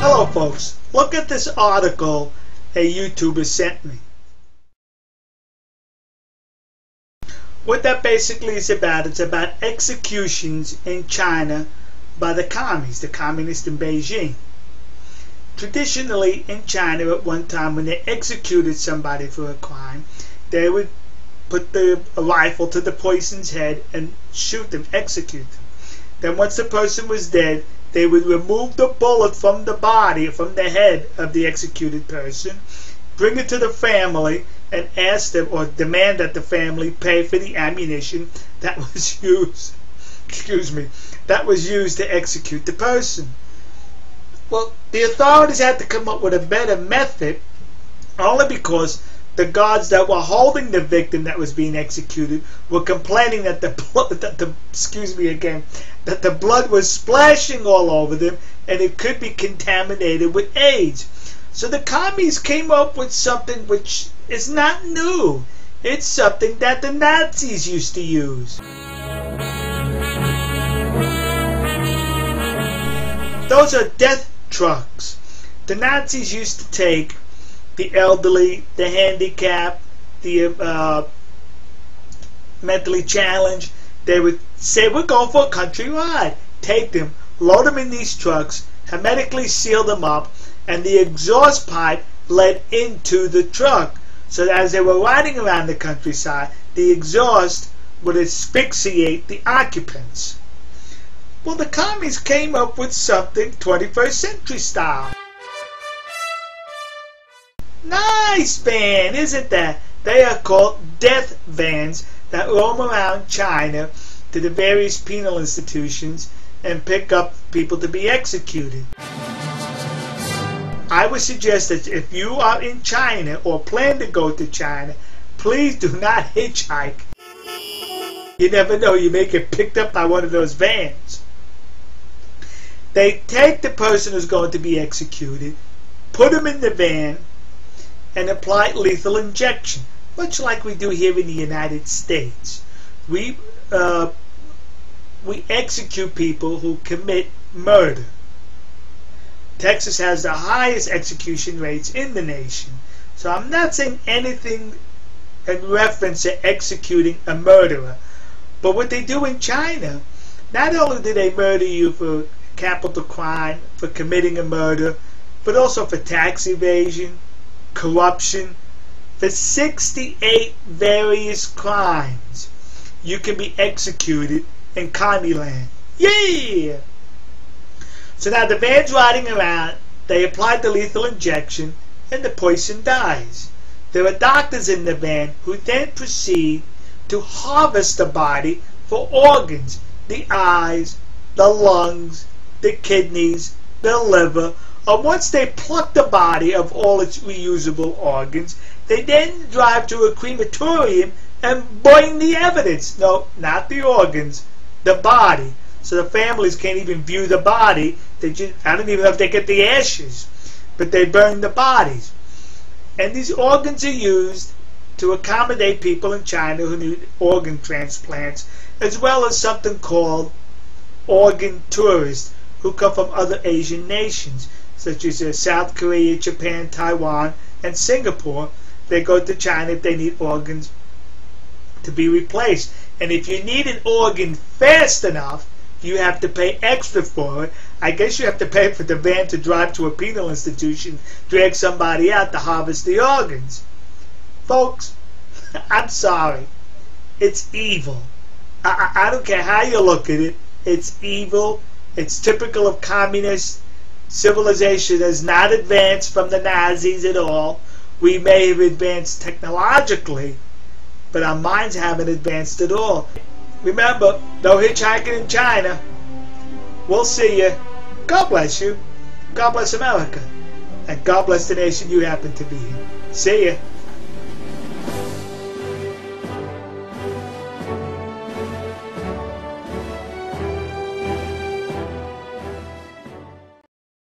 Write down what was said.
Hello folks, look at this article a YouTuber sent me. What that basically is about, it's about executions in China by the commies, the communists in Beijing. Traditionally in China at one time when they executed somebody for a crime, they would put a rifle to the person's head and shoot them, execute them. Then once the person was dead, they would remove the bullet from the body, from the head of the executed person, bring it to the family, and ask them or demand that the family pay for the ammunition that was used, that was used to execute the person. Well, the authorities had to come up with a better method, only because the guards that were holding the victim that was being executed were complaining that the blood was splashing all over them and it could be contaminated with AIDS. So the commies came up with something which is not new. It's something that the Nazis used to use. Those are death trucks. The Nazis used to take the elderly, the handicapped, the mentally challenged. They would say, we're going for a country ride. Take them, load them in these trucks, hermetically seal them up, and the exhaust pipe led into the truck. So that as they were riding around the countryside, the exhaust would asphyxiate the occupants. Well, the commies came up with something 21st century style. Nice van, isn't that? They are called death vans that roam around China to the various penal institutions and pick up people to be executed. I would suggest that if you are in China or plan to go to China, please do not hitchhike. You never know, you may get picked up by one of those vans. They take the person who's going to be executed, put him in the van, and apply lethal injection, much like we do here in the United States. We execute people who commit murder. Texas has the highest execution rates in the nation. So I'm not saying anything in reference to executing a murderer. But what they do in China, not only do they murder you for capital crime, for committing a murder, but also for tax evasion, corruption, for 68 various crimes. You can be executed in commie land. Yeah! So now the van's riding around, they apply the lethal injection, and the person dies. There are doctors in the van who then proceed to harvest the body for organs, the eyes, the lungs, the kidneys, the liver. And once they pluck the body of all its reusable organs, they then drive to a crematorium and burn the evidence. No, not the organs, the body. So the families can't even view the body. I don't even know if they get the ashes, but they burn the bodies. And these organs are used to accommodate people in China who need organ transplants, as well as something called organ tourists who come from other Asian nations, such as South Korea, Japan, Taiwan, and Singapore. They go to China if they need organs to be replaced. And if you need an organ fast enough, you have to pay extra for it. I guess you have to pay for the van to drive to a penal institution, drag somebody out to harvest the organs. Folks, I'm sorry. It's evil. I don't care how you look at it. It's evil. It's typical of communist civilization. Has not advanced from the Nazis at all. We may have advanced technologically, but our minds haven't advanced at all. Remember, no hitchhiking in China. We'll see you. God bless you. God bless America. And God bless the nation you happen to be in. See ya.